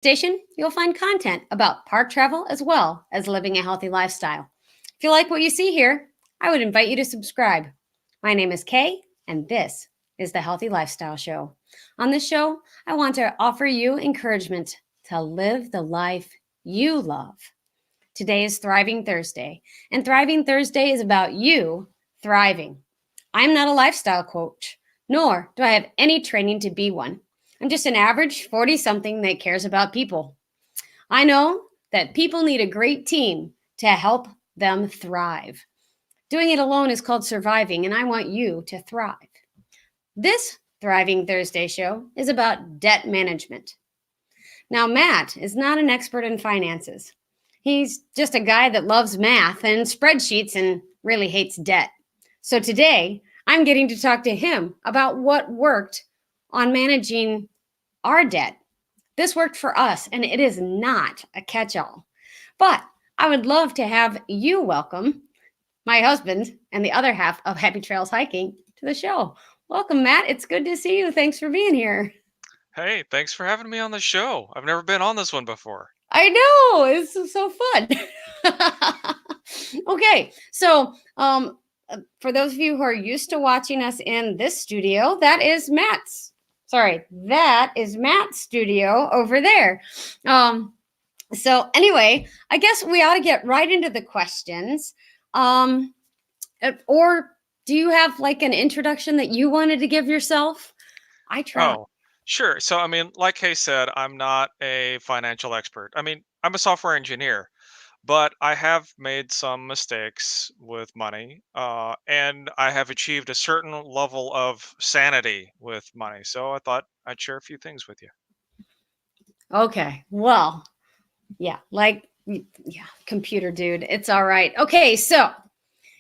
Station, you'll find content about park travel as well as living a healthy lifestyle. If you like what you see here, I would invite you to subscribe. My name is Kay, and this is the Healthy Lifestyle Show. On this show, I want to offer you encouragement to live the life you love. Today is Thriving Thursday, and Thriving Thursday is about you thriving. I'm not a lifestyle coach, nor do I have any training to be one. I'm just an average 40 something that cares about people. I know that people need a great team to help them thrive. Doing it alone is called surviving, and I want you to thrive. This Thriving Thursday show is about debt management. Now, Matt is not an expert in finances. He's just a guy that loves math and spreadsheets and really hates debt. So today, I'm getting to talk to him about what worked on managing our debt. This worked for us, and it is not a catch-all. But I would love to have you welcome my husband and the other half of Happy Trails Hiking to the show. Welcome, Matt. It's good to see you. Thanks for being here. Hey, thanks for having me on the show. I've never been on this one before. I know, it's so fun. Okay, so for those of you who are used to watching us in this studio, that is Matt's studio over there. So anyway, I guess we ought to get right into the questions. Or do you have like an introduction that you wanted to give yourself? I try. Oh, sure. So, like Kay said, I'm not a financial expert. I'm a software engineer, but I have made some mistakes with money, and I have achieved a certain level of sanity with money. So I thought I'd share a few things with you. Okay, well, yeah, yeah, computer dude. It's all right. Okay, so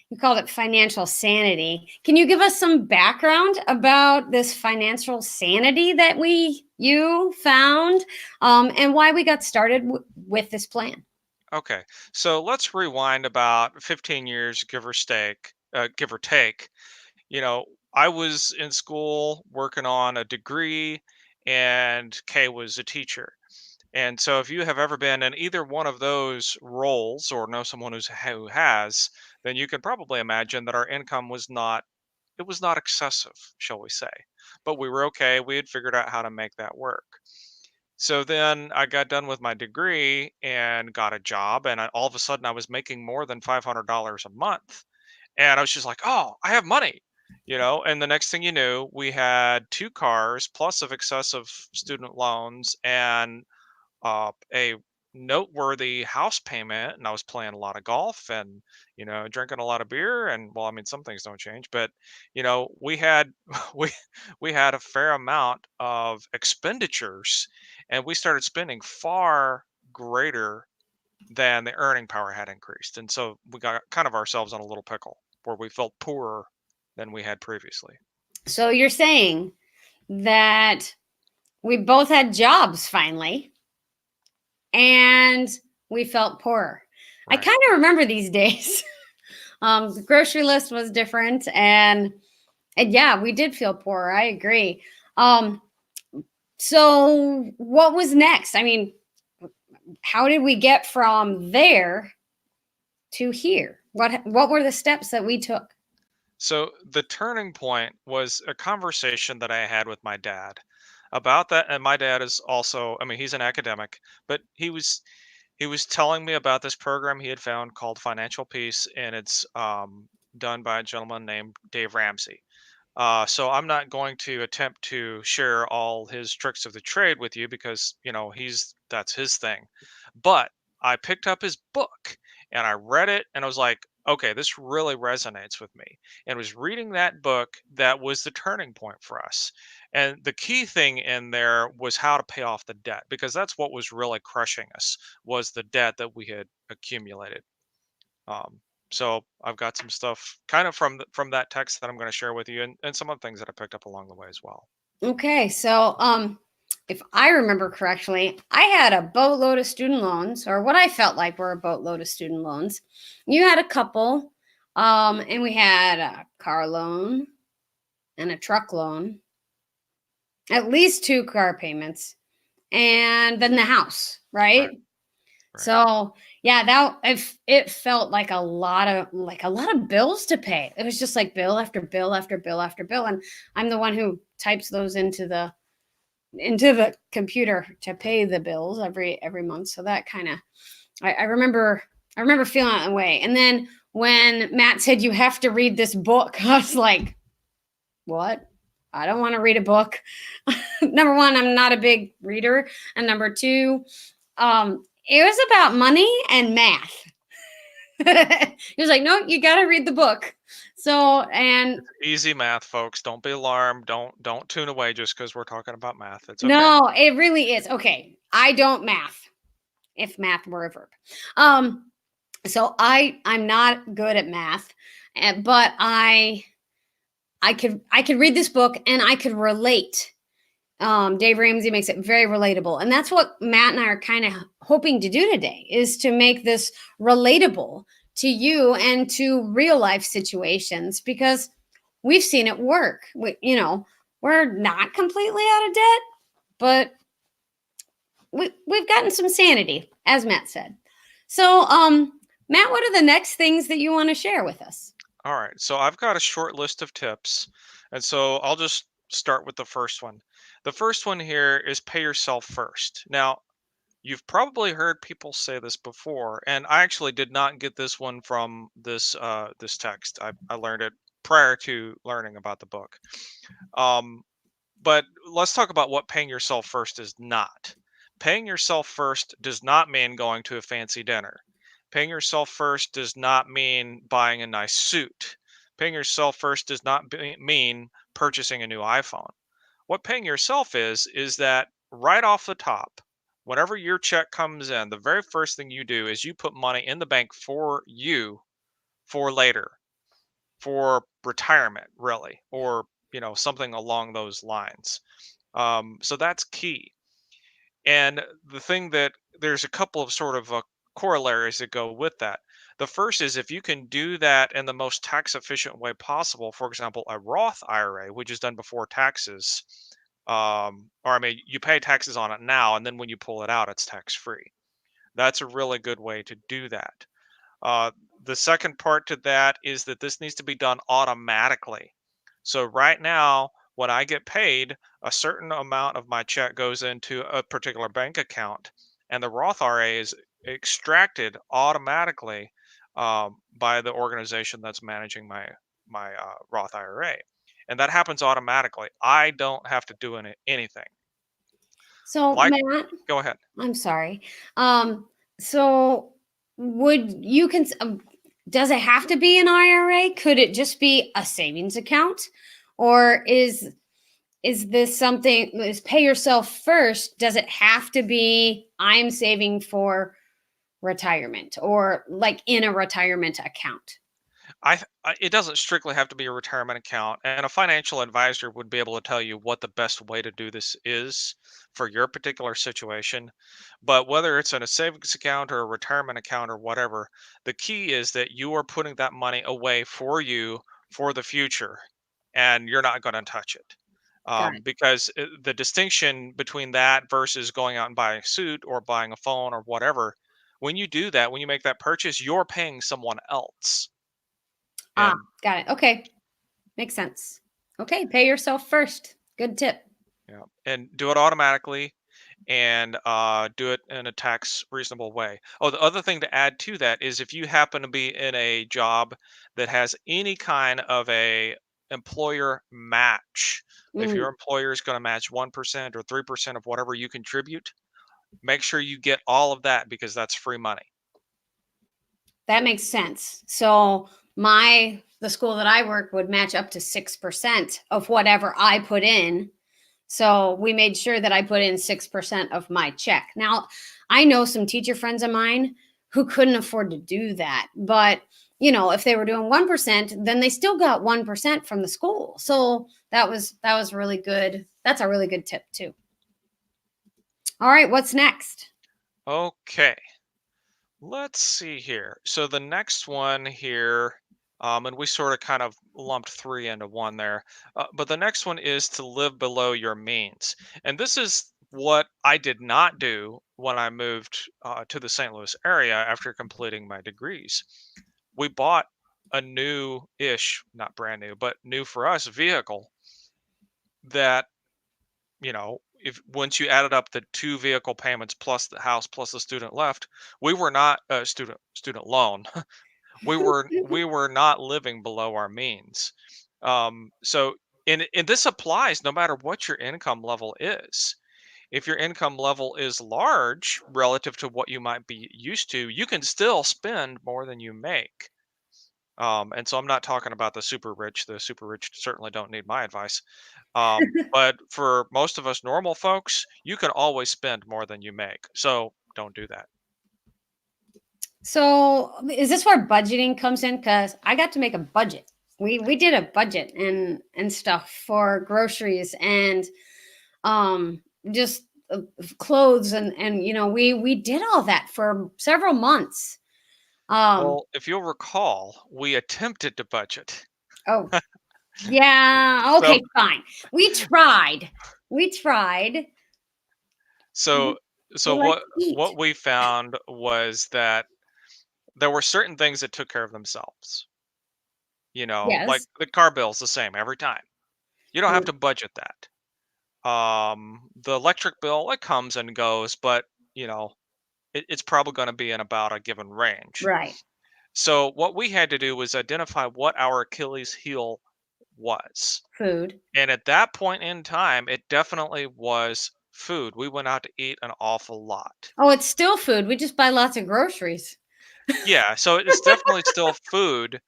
you called it financial sanity. Can you give us some background about this financial sanity that you found, and why we got started with this plan? Okay, so let's rewind about 15 years, give or take. You know, I was in school working on a degree, and Kay was a teacher. And so, if you have ever been in either one of those roles or know someone who has, then you can probably imagine that our income was not excessive, shall we say. But we were okay. We had figured out how to make that work. So then I got done with my degree and got a job, and all of a sudden I was making more than $500 a month. And I was just like, oh, I have money, And the next thing you knew, we had two cars plus of excessive student loans and a noteworthy house payment. And I was playing a lot of golf and, drinking a lot of beer. And well, some things don't change, but, we had, we, we had a fair amount of expenditures, and we started spending far greater than the earning power had increased. And so we got kind of ourselves in a little pickle where we felt poorer than we had previously. So you're saying that we both had jobs finally, and we felt poorer. I Right. kind of remember these days. The grocery list was different, and yeah, we did feel poorer. I agree. Um, so what was next? I mean, how did we get from there to here? What were the steps that we took? So the turning point was a conversation that I had with my dad about that. And my dad is also, he's an academic, but he was telling me about this program he had found called Financial Peace, and it's done by a gentleman named Dave Ramsey. So I'm not going to attempt to share all his tricks of the trade with you because that's his thing. But I picked up his book and I read it, and I was like, okay, this really resonates with me. And was reading that book that was the turning point for us. And the key thing in there was how to pay off the debt, because that's what was really crushing us, was the debt that we had accumulated. Um, so I've got some stuff kind of from that text that I'm going to share with you, and some other things that I picked up along the way as well. Okay, so if I remember correctly, I had a boatload of student loans, or what I felt like were a boatload of student loans. You had a couple, and we had a car loan and a truck loan, at least two car payments, and then the house, Right, right? right. So yeah, that it felt like a lot of bills to pay. It was just like bill after bill after bill after bill, and I'm the one who types those into the computer to pay the bills every month. So that kind of I remember feeling that way. And then when Matt said you have to read this book, I was like, what? I don't want to read a book. Number one, I'm not a big reader, and number two, it was about money and math. He was like, no, you got to read the book. So, and Easy math, folks. Don't be alarmed. Don't tune away just because we're talking about math. It's okay. no, it really is. Okay. I don't math, if math were a verb. Um, so I'm not good at math, but I could read this book and I could relate. Dave Ramsey makes it very relatable, and that's what Matt and I are kind of hoping to do today, is to make this relatable to you and to real life situations, because we've seen it work. We're not completely out of debt, but we've gotten some sanity, as Matt said. So, Matt, what are the next things that you want to share with us? All right. So I've got a short list of tips. And so I'll just start with the first one. The first one here is pay yourself first. Now, you've probably heard people say this before, and I actually did not get this one from this text. I learned it prior to learning about the book. Um, But let's talk about what paying yourself first is not. Paying yourself first does not mean going to a fancy dinner. Paying yourself first does not mean buying a nice suit. Paying yourself first does not mean purchasing a new iPhone. What paying yourself is that right off the top, whenever your check comes in, the very first thing you do is you put money in the bank for you for later, for retirement, really, or something along those lines. So that's key. And the thing that there's a couple of sort of corollaries that go with that. The first is if you can do that in the most tax efficient way possible, for example, a Roth IRA, which is done before taxes, or I mean, you pay taxes on it now, and then when you pull it out, it's tax free. That's a really good way to do that. Uh, the second part to that is that this needs to be done automatically. So right now, when I get paid, a certain amount of my check goes into a particular bank account, and the Roth RA is extracted automatically by the organization that's managing my Roth IRA, and that happens automatically. I don't have to do anything. So, Like, Matt, go ahead. I'm sorry. So would you does it have to be an IRA? Could it just be a savings account? Or is this something, is pay yourself first? Does it have to be I'm saving for retirement, or like in a retirement account? It doesn't strictly have to be a retirement account, and a financial advisor would be able to tell you what the best way to do this is for your particular situation. But whether it's in a savings account or a retirement account or whatever, the key is that you are putting that money away for you for the future, and you're not going to touch it. Got it. Because the distinction between that versus going out and buying a suit or buying a phone or whatever, when you do that, when you make that purchase, you're paying someone else. Ah, And got it. Okay. Makes sense. Okay, pay yourself first. Good tip. yeah, and do it automatically and do it in a tax reasonable way. Oh, the other thing to add to that is if you happen to be in a job that has any kind of a employer match, if Mm. your employer is going to match 1% or 3% of whatever you contribute, make sure you get all of that because that's free money. That makes sense. So the school that I work would match up to 6% of whatever I put in. So we made sure that I put in 6% of my check. Now, I know some teacher friends of mine who couldn't afford to do that. But, if they were doing 1%, then they still got 1% from the school. So that was really good. That's a really good tip too. All right, what's next? Okay. Let's see here. So the next one here, and we sort of kind of lumped three into one there, but the next one is to live below your means. And this is What I did not do when I moved to the St. Louis area after completing my degrees, we bought a new-ish, not brand new, but new for us vehicle that, if once you added up the two vehicle payments plus the house plus the student left, we were not a student loan. We were not living below our means. So and this applies no matter what your income level is. If your income level is large relative to what you might be used to, you can still spend more than you make. And so I'm not talking about the super rich. The super rich certainly don't need my advice. But for most of us normal folks, you can always spend more than you make. So don't do that. So is this where budgeting comes in? Because I got to make a budget. We did a budget and stuff for groceries and just clothes and we did all that for several months. Um Well, if you'll recall, we attempted to budget. oh yeah, So okay, fine. We tried. We tried. so We, we so like what to eat. what we found was that there were certain things that took care of themselves. Like Yes. the car bill's the same every time. You don't have Food. to budget that. The electric bill, it comes and goes, but you know, it's probably going to be in about a given range. Right. So what we had to do was identify what our Achilles heel was. Food. And at that point in time, it definitely was food. We went out to eat an awful lot. Oh, it's still food. We just buy lots of groceries. Yeah, so it's definitely still food,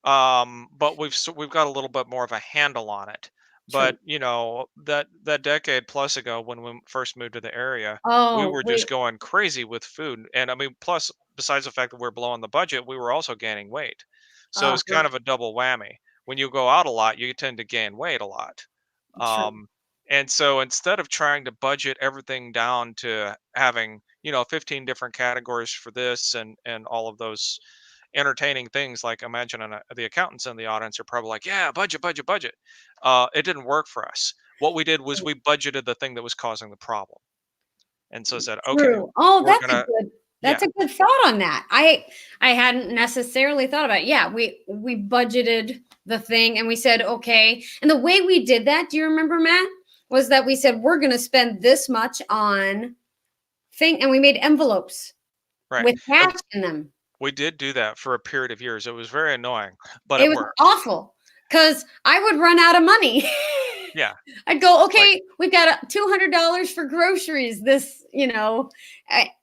but we've got a little bit more of a handle on it. True. But that decade plus ago when we first moved to the area, we Oh, were just wait. going crazy with food, and I mean, plus besides the fact that we're blowing the budget, we were also gaining weight, so it's kind Uh-huh. of a double whammy. When you go out a lot, you tend to gain weight a lot. True. um, and so instead of trying to budget everything down to having 15 different categories for this and all of those entertaining things, like imagine the accountants in the audience are probably like, yeah, budget, budget, budget. It didn't work for us. What we did was we budgeted the thing that was causing the problem, and so said, okay, True. Oh, we're gonna, that's yeah, a good thought on that. I hadn't necessarily thought about it. Yeah, we budgeted the thing and we said, okay. And the way we did that, do you remember, Matt? Was that we said we're gonna spend this much on thing and we made envelopes right. with And cash in them. we did do that for a period of years. It was very annoying, but It it was worked. awful because I would run out of money. Yeah, I'd go, like, okay, we've got $200 for groceries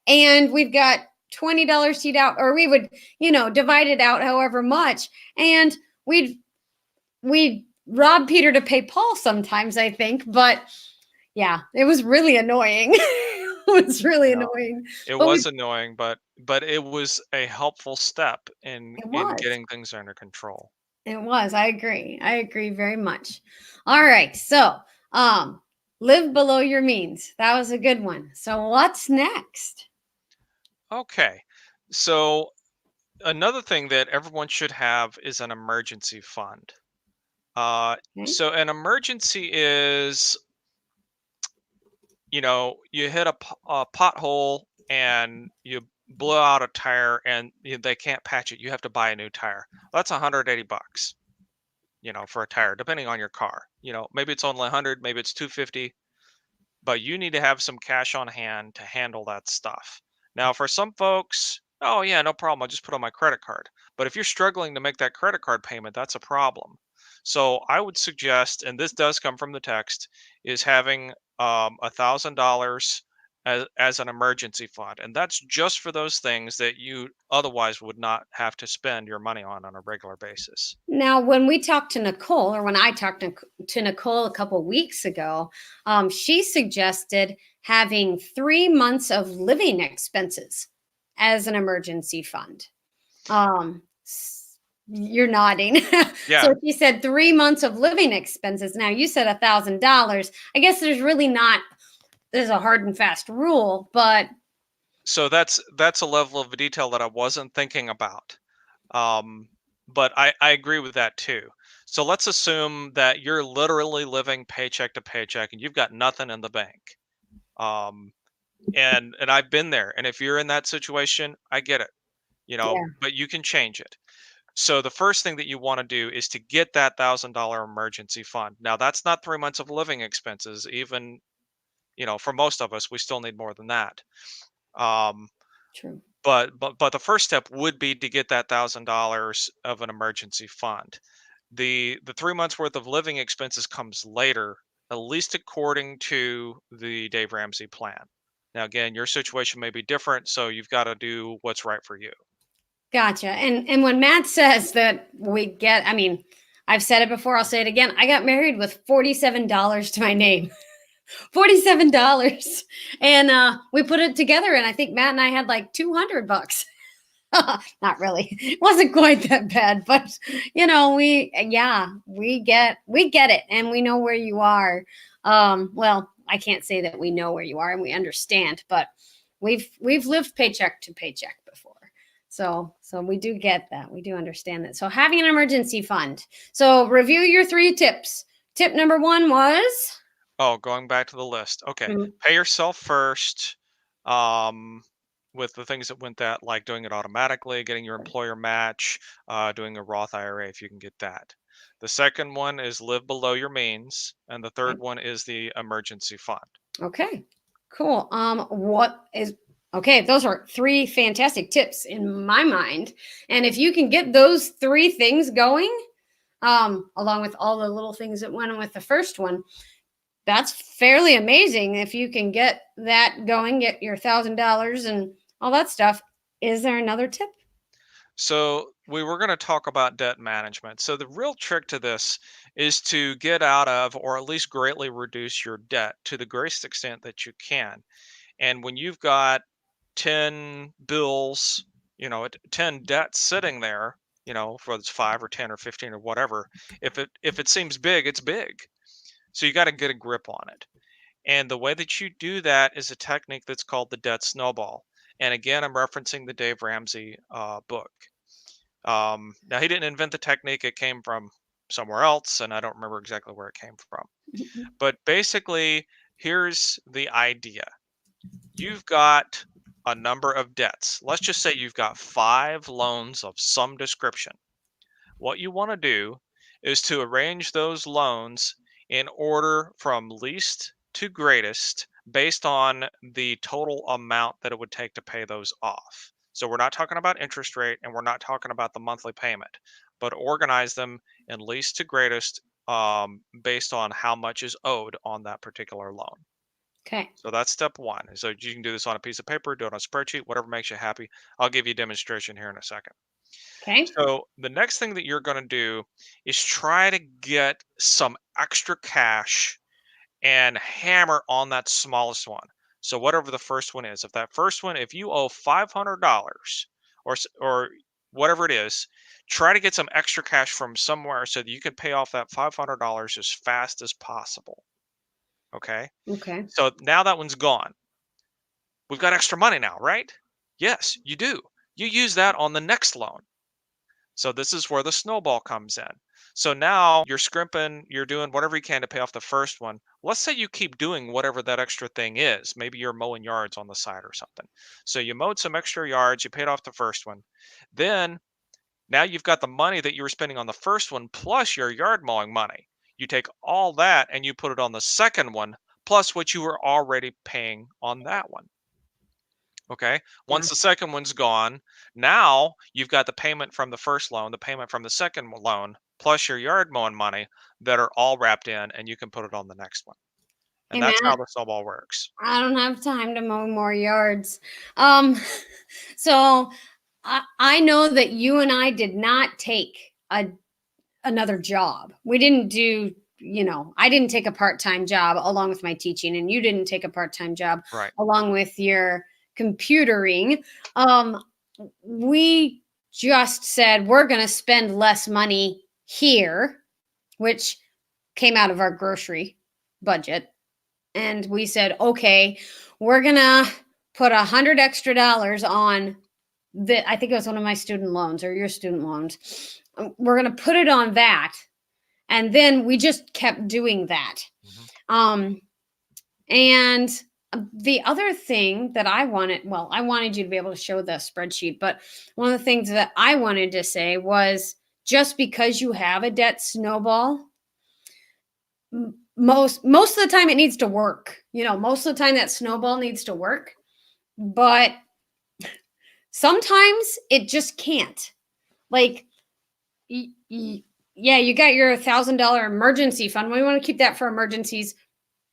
and we've got $20 to eat out, or we would, divide it out however much. And we'd rob Peter to pay Paul sometimes, I think. But yeah, it was really annoying. It was really you know, annoying. it But was annoying, but it was a helpful step in it in was. getting things under control. It was. I agree. I agree very much. All right. So, live below your means. That was a good one. So, what's next? Okay, so another thing that everyone should have is an emergency fund. Uh, Okay. so an emergency is, you hit a pothole and you blow out a tire and they can't patch it. You have to buy a new tire. That's 180 bucks, for a tire, depending on your car. Maybe it's only 100, maybe it's 250, but you need to have some cash on hand to handle that stuff. Now, for some folks, oh yeah, no problem. I'll just put on my credit card. But if you're struggling to make that credit card payment, that's a problem. So I would suggest, and this does come from the text, is having $1,000 as an emergency fund, and that's just for those things that you otherwise would not have to spend your money on a regular basis. Now, when we talked to Nicole, or when I talked to Nicole a couple weeks ago, she suggested having 3 months of living expenses as an emergency fund. You're nodding. Yeah. So she said 3 months of living expenses. Now you said $1,000. I guess there's a hard and fast rule, but So that's a level of detail that I wasn't thinking about. Um, but I agree with that too. So let's assume that you're literally living paycheck to paycheck and you've got nothing in the bank. Um, and I've been there. And if you're in that situation, I get it, Yeah, but you can change it. So the first thing that you want to do is to get that $1,000 emergency fund. Now that's not 3 months of living expenses. Even, for most of us, we still need more than that. Um, true. but the first step would be to get that $1,000 of an emergency fund. The 3 months worth of living expenses comes later, at least according to the Dave Ramsey plan. Now again, your situation may be different, so you've got to do what's right for you. Gotcha. And when Matt says that we get, I mean, I've said it before, I'll say it again. I got married with $47 to my name. $47. And we put it together, and I think Matt and I had like $200. Not really. It wasn't quite that bad, but we get it, and we know where you are. Well, I can't say that we know where you are and we understand, but we've lived paycheck to paycheck before. So we do get that. We do understand that. So having an emergency fund. So review your 3 tips. Tip number 1 was Oh, going back to the list. Okay. Mhm. Pay yourself first. Um, with the things that went that, like doing it automatically, getting your employer match, doing a Roth IRA if you can get that. The second one is live below your means, and the third one is the emergency fund. Okay, cool. What is okay? Those are 3 fantastic tips in my mind. And if you can get those 3 things going, along with all the little things that went with the first one, that's fairly amazing. If you can get that going, get your $1,000 and all that stuff. Is there another tip? So we were going to talk about debt management. So the real trick to this is to get out of, or at least greatly reduce your debt to the greatest extent that you can. And when you've got 10 bills, 10 debts sitting there, whether it's 5 or 10 or 15 or whatever, if it seems big, it's big. So you got to get a grip on it. And the way that you do that is a technique that's called the debt snowball. And again, I'm referencing the Dave Ramsey book. Now, he didn't invent the technique, it came from somewhere else, and I don't remember exactly where it came from. But basically, here's the idea: you've got a number of debts. Let's just say you've got 5 loans of some description. What you want to do is to arrange those loans in order from least to greatest based on the total amount that it would take to pay those off. So we're not talking about interest rate and we're not talking about the monthly payment, but organize them in least to greatest, based on how much is owed on that particular loan. Okay. So that's step one. So you can do this on a piece of paper, do it on a spreadsheet, whatever makes you happy. I'll give you a demonstration here in a second. Okay. So the next thing that you're going to do is try to get some extra cash and hammer on that smallest one. So whatever the first one is, if you owe $500 or whatever it is, try to get some extra cash from somewhere so that you can pay off that $500 as fast as possible. Okay. Okay. So now that one's gone. We've got extra money now, right? Yes, you do. You use that on the next loan. So this is where the snowball comes in. So now you're scrimping, you're doing whatever you can to pay off the first one. Let's say you keep doing whatever that extra thing is. Maybe you're mowing yards on the side or something. So you mowed some extra yards, you paid off the first one. Then now you've got the money that you were spending on the first one plus your yard mowing money. You take all that and you put it on the second one plus what you were already paying on that one. Okay. Once the Gotcha. second one's gone, now you've got the payment from the first loan, the payment from the second loan, plus your yard mowing money that are all wrapped in, and you can put it on the next one. And Hey, that's how Matt. the snowball works. I don't have time to mow more yards. Um, so I know that you and I did not take another job. We didn't do, I didn't take a part-time job along with my teaching, and you didn't take a part-time job Right. along with your computering. Um, we just said we're going to spend less money here, which came out of our grocery budget. And we said, okay, we're going to put $100 extra on I think it was one of my student loans or your student loans. We're going to put it on that. And then we just kept doing that. Mhm. Um, and The other thing that I wanted, well, I wanted you to be able to show the spreadsheet, but one of the things that I wanted to say was just because you have a debt snowball, most of the time it needs to work. Most of the time that snowball needs to work, but sometimes it just can't. Like, yeah, you got your $1,000 emergency fund. We want to keep that for emergencies,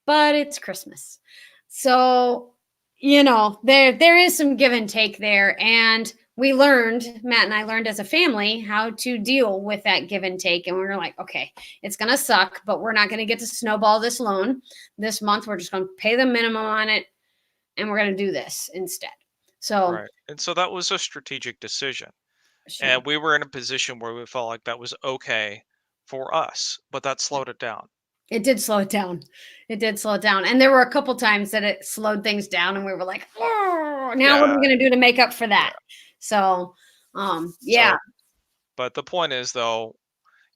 but it's Christmas. So, there is some give and take there. And Matt and I learned as a family how to deal with that give and take. And we were like, okay, it's going to suck, but we're not going to get to snowball this loan this month. We're just going to pay the minimum on it, and we're going to do this instead. So, Right. And so that was a strategic decision. sure. And we were in a position where we felt like that was okay for us, but that slowed it down. It did slow it down. It did slow it down. And there were a couple times that it slowed things down and we were like, oh, now what are Yeah. we going to do to make up for Yeah. that? So, yeah, So, but the point is, though,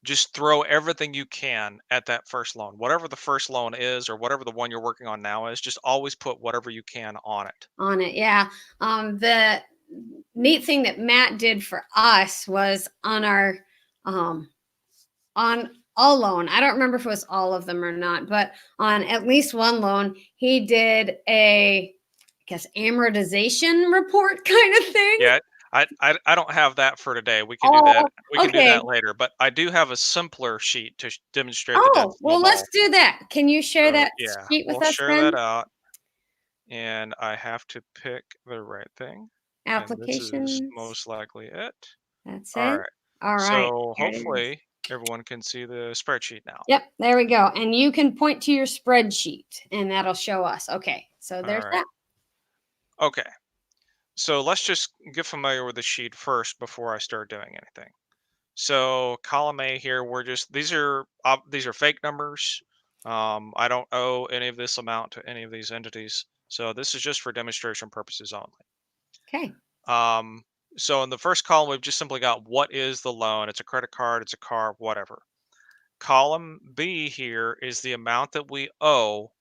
just throw everything you can at that first loan. Whatever the first loan is, or whatever the one you're working on now is, just always put whatever you can on it. on it. Yeah. The neat thing that Matt did for us was um, on a loan. I don't remember if it was all of them or not, but on at least one loan, he did I guess, amortization report kind of thing. Yeah, I don't have that for today. We can do that. Oh, We can do okay. that later. But I do have a simpler sheet to demonstrate the debt Oh, well, let's snowball. do that. Can you share So that yeah, sheet we'll with us share that then? out, and I have to pick the right thing, and this is Applications. most likely it. That's All it. right. All right. So There it is. hopefully everyone can see the spreadsheet now. Yep, there we go. And you can point to your spreadsheet and that'll show us. Okay. So All there's right. that. Okay. So let's just get familiar with the sheet first before I start doing anything. So column A here, we're just these are fake numbers. I don't owe any of this amount to any of these entities. So this is just for demonstration purposes only. Okay. Um, so in the first column, we've just simply got what is the loan? It's a credit card, it's a car, whatever. Column B here is the amount that we owe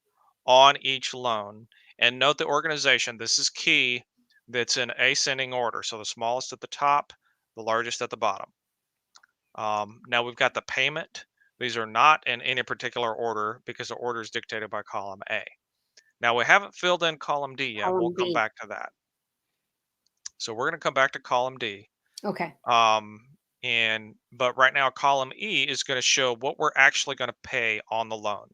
on each loan. And note the organization, this is key, that's in ascending order. So the smallest at the top, the largest at the bottom. Now we've got the payment. These are not in any particular order because the order is dictated by column A. Now we haven't filled in column D yet. We'll Column come B. back to that. So we're going to come back to column D. Okay. Um, but right now column E is going to show what we're actually going to pay on the loan.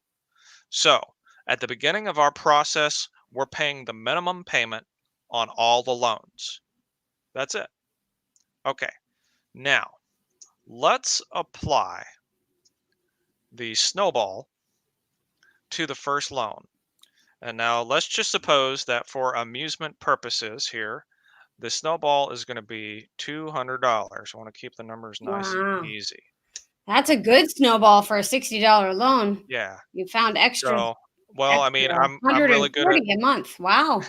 So at the beginning of our process, we're paying the minimum payment on all the loans. That's it. Okay. Now let's apply the snowball to the first loan. And now let's just suppose that for amusement purposes here, the snowball is going to be $200. I want to keep the numbers nice and Wow. easy. That's a Okay. good snowball for a $60 loan. Yeah. You found extra So, well, I mean, extra I'm really good at 140 a month. Wow.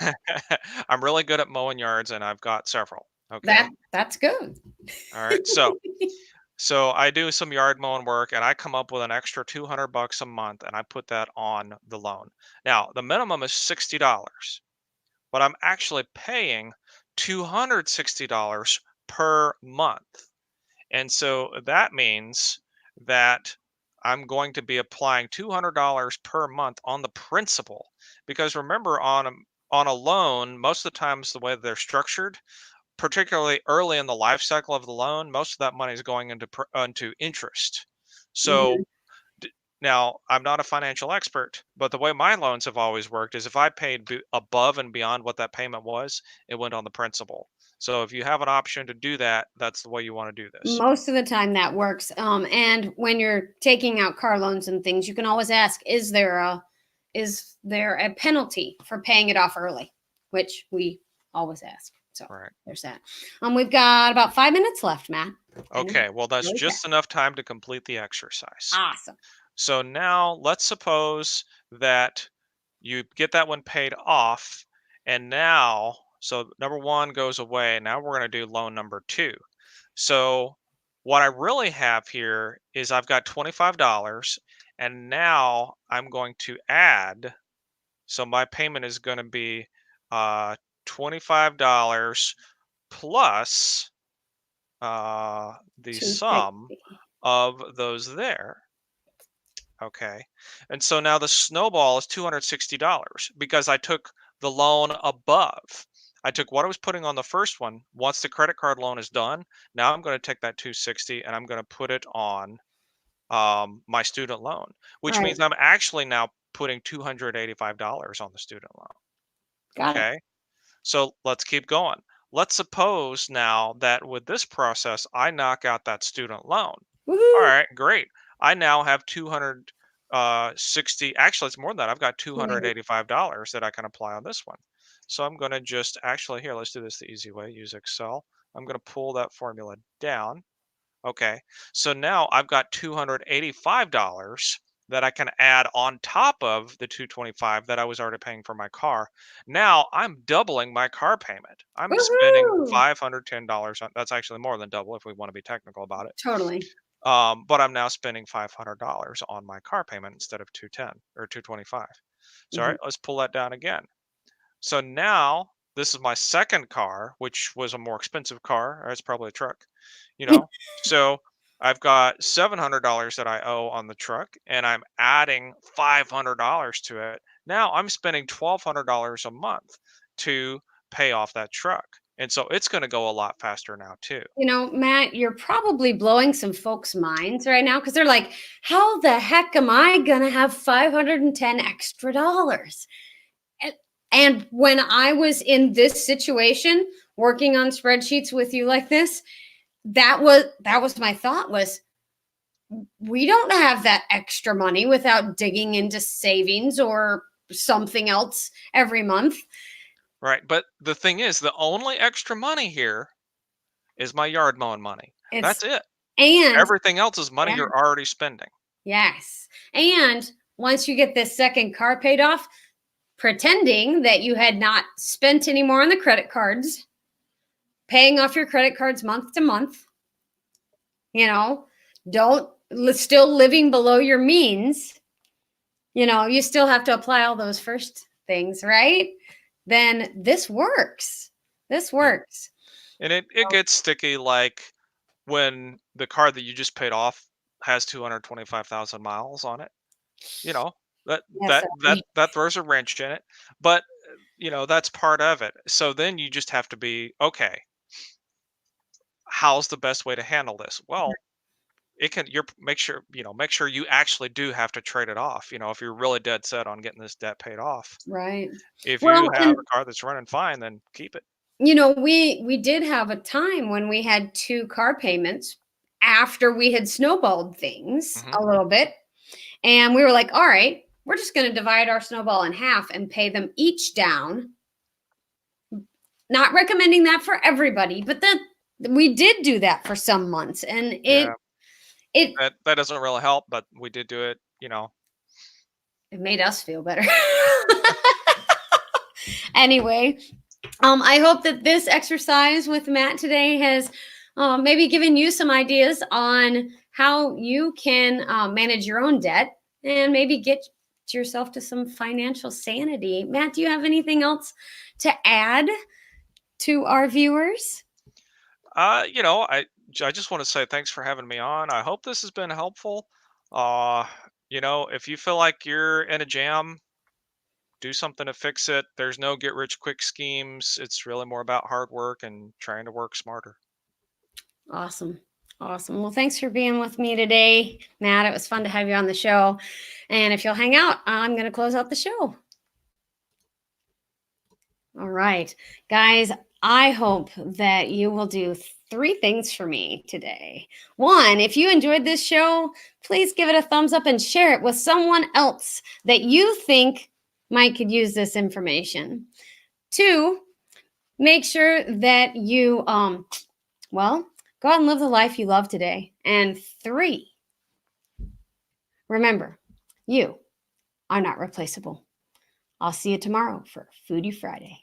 I'm really good at mowing yards, and I've got several. Okay. That's good. All right. So I do some yard mowing work, and I come up with an extra $200 a month, and I put that on the loan. Now the minimum is $60, but I'm actually paying $260 per month. And so that means that I'm going to be applying $200 per month on the principal. Because remember, on a loan, most of the times the way they're structured, particularly early in the life cycle of the loan, most of that money is going into interest. Mhm. So now, I'm not a financial expert, but the way my loans have always worked is if I paid above and beyond what that payment was, it went on the principal. So if you have an option to do that, that's the way you want to do this. Most of the time that works. And when you're taking out car loans and things, you can always ask, is there a penalty for paying it off early? Which we always ask. So Right. there's that. We've got about 5 minutes left, Matt. I know. Okay, well, that's Really just fast. enough time to complete the exercise. Awesome. So now let's suppose that you get that one paid off, and now, so number one goes away. Now we're going to do loan number two. So what I really have here is I've got $25, and now I'm going to add So my payment is going to be $25 plus the sum 260. of those there. Okay. And so now the snowball is $260 because I took the loan above. I took what I was putting on the first one. Once the credit card loan is done, now I'm going to take that 260 and I'm going to put it on my student loan, which Right. means I'm actually now putting $285 on the student loan. Got it. Okay. So let's keep going. Let's suppose now that with this process, I knock out that student loan. All Woohoo! right, great. I now have 260, actually it's more than that. I've got 280. $285 that I can apply on this one. So I'm going to just actually here, let's do this the easy way, use Excel. I'm going to pull that formula down. Okay. So now I've got $285 that I can add on top of the 225 that I was already paying for my car. Now I'm doubling my car payment. I'm spending Woohoo! $510 on that's actually more than double if we want to be technical about it. Totally. But I'm now spending $500 on my car payment instead of 210 or 225. So all Mhm. right, let's pull that down again. So now this is my second car, which was a more expensive car. Or it's probably a truck, you know. So I've got $700 that I owe on the truck, and I'm adding $500 to it. Now I'm spending $1,200 a month to pay off that truck, and so it's going to go a lot faster now too. Matt, you're probably blowing some folks' minds right now because they're like, how the heck am I going to have 510 extra dollars? And, and when I was in this situation, working on spreadsheets with you like this, that was my thought was we don't have that extra money without digging into savings or something else every month. Right. But the thing is, the only extra money here is my yard mowing money. It's That's it. and Everything else is money yeah, you're already spending. yes. And once you get this second car paid off, pretending that you had not spent any more on the credit cards, paying off your credit cards month to month, you know, don't still living below your means, you still have to apply all those first things, right? Then this works. This Yeah. works. And it gets sticky like when the car that you just paid off has 225,000 miles on it, you know, that Yes. that that that throws a wrench in it. But that's part of it. So then you just have to be okay. How's the best way to handle this? Well, it can you're make sure you actually do have to trade it off. If you're really dead set on getting this debt paid off. Right. If you Well, have and a car that's running fine, then keep it. we did have a time when we had two car payments after we had snowballed things Hmm. a little bit. And we were like, all right, we're just going to divide our snowball in half and pay them each down. Not recommending that for everybody, but that we did do that for some months, and Yeah, it that doesn't really help, but we did do it. it made us feel better. Anyway, I hope that this exercise with Matt today has maybe given you some ideas on how you can manage your own debt and maybe get yourself to some financial sanity. Matt, do you have anything else to add to our viewers? I just want to say thanks for having me on. I hope this has been helpful. Uh, if you feel like you're in a jam, do something to fix it. There's no get rich quick schemes. It's really more about hard work and trying to work smarter. Awesome. Awesome. Well, thanks for being with me today, Matt. It was fun to have you on the show. And if you'll hang out, I'm going to close out the show. All right. Guys, I hope that you will do three things for me today. One, if you enjoyed this show, please give it a thumbs up and share it with someone else that you think might could use this information. Two, make sure that you go out and live the life you love today. And three, remember, you are not replaceable. I'll see you tomorrow for Foodie Friday.